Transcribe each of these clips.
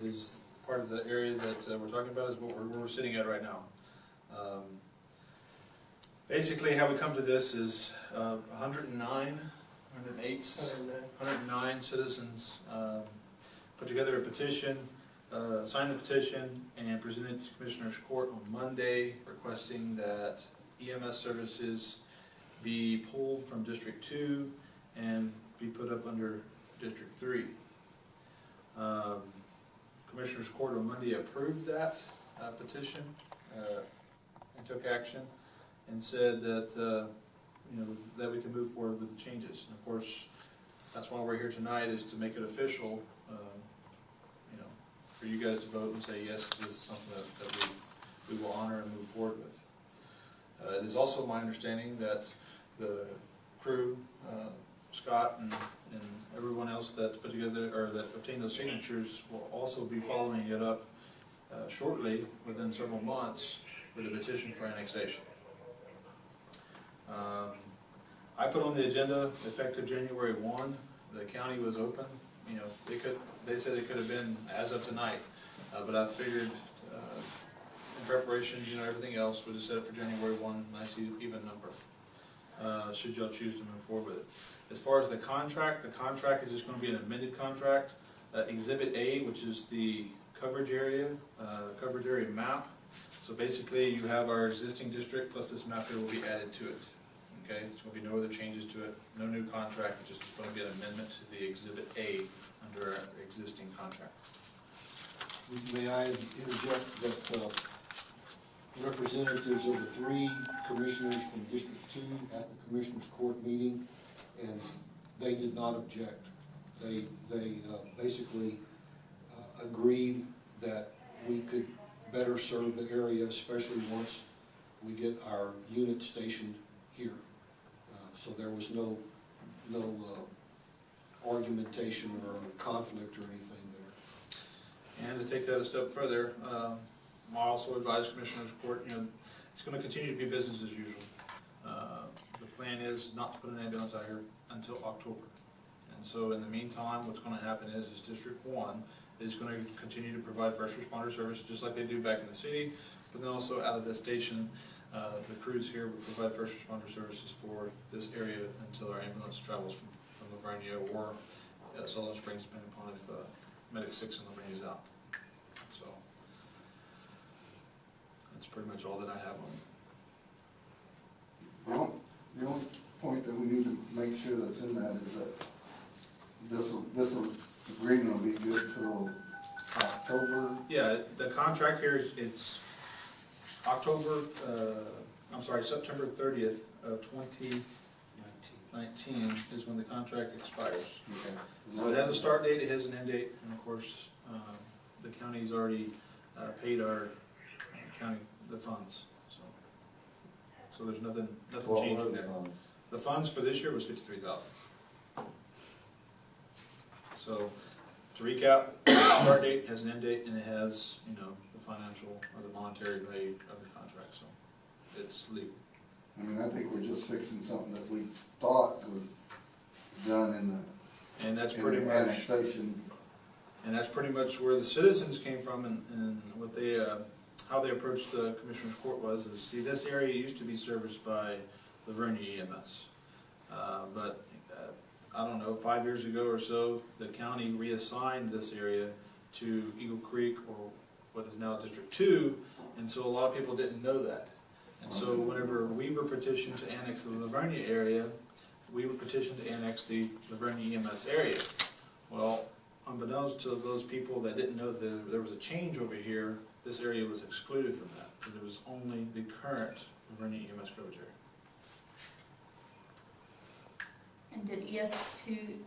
It is part of the area that we're talking about, is what we're sitting at right now. Basically, how we come to this is 109 citizens put together a petition, signed the petition, and presented it to Commissioner's Court on Monday, requesting that EMS services be pulled from District 2 and be put up under District 3. Commissioner's Court on Monday approved that petition and took action and said that that we can move forward with the changes. And of course, that's why we're here tonight, is to make it official. For you guys to vote and say yes, this is something that we will honor and move forward with. It is also my understanding that the crew, Scott and everyone else that put together or that obtained those signatures, will also be following it up shortly, within several months, with a petition for annexation. I put on the agenda effective January 1. The county was open. They said it could have been as of tonight, but I figured in preparation, everything else, we'll just set it for January 1, nice even number. Should y'all choose to move forward with it. As far as the contract is just going to be an amended contract. Exhibit A, which is the coverage area map. So basically, you have our existing district plus this map here will be added to it. Okay, there's going to be no other changes to it, no new contract, it's just going to be an amendment to the Exhibit A under our existing contract. May I interject that representatives of the 3 commissioners from District 2 at the Commissioners Court meeting, and they did not object. They basically agreed that we could better serve the area, especially once we get our unit stationed here. So there was no argumentation or conflict or anything there. And to take that a step further, I also advise Commissioners Court, it's going to continue to be business as usual. The plan is not to put an ambulance out here until October. And so in the meantime, what's going to happen is District 1 is going to continue to provide first responder service just like they do back in the city, but then also out of the station, the crews here will provide first responder services for this area until our ambulance travels from Lavernia or Sullivan Springs, depending upon if Medic 6 in Lavernia is out. So that's pretty much all that I have on it. The only point that we need to make sure that's in that is that this agreement will be good till October. Yeah, the contract here it's September 30th of 2019 is when the contract expires. Okay. So it has a start date, it has an end date, and of course, the county's already paid our county the funds. So there's nothing changing there. The funds for this year was $53,000. So to recap, the start date has an end date, and it has the financial or the monetary value of the contract. So it's legal. I mean, I think we're just fixing something that we thought was done in the annexation. And that's pretty much where the citizens came from, and what they how they approached the Commissioner's Court was, see, this area used to be serviced by Lavernia EMS, but I don't know, 5 years ago or so, the county reassigned this area to Eagle Creek, or what is now District 2, and so a lot of people didn't know that. And so whenever we were petitioned to annex the Lavernia area, we were petitioned to annex the Lavernia EMS area. Well, unbeknownst to those people that didn't know that there was a change over here, this area was excluded from that, because it was only the current Lavernia EMS coverage area. And did ESD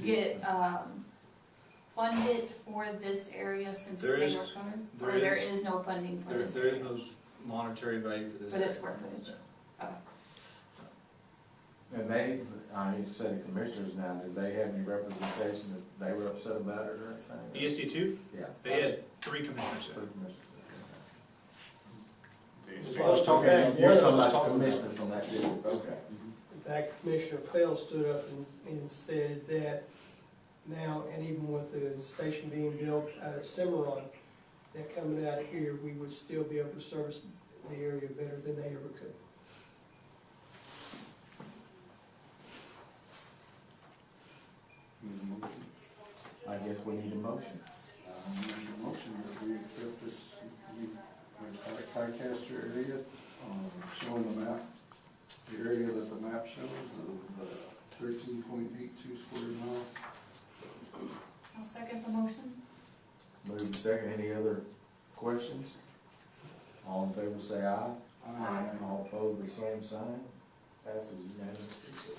get funded for this area since they were covered? Or there is no funding for this? There is no monetary value for this. For this square footage? Okay. And you said the commissioners now, did they have any representation that they were upset about it or anything? ESD 2? Yeah. They had 3 commissioners there. 3 commissioners. As far as Okay, you're talking about talking commissioners from that district, okay. fact, Commissioner Fell stood up and stated that now, and even with the station being built out at Cimarron, that coming out of here, we would still be able to service the area better than they ever could. Need a motion? I guess we need a motion. Need a motion that we accept this, Tidecaster area, showing the map, the area that the map shows, of 13.82 square miles. I'll second the motion. Move to second, any other questions? All in favor say aye. Aye. All opposed, the same sign. Passes unanimously.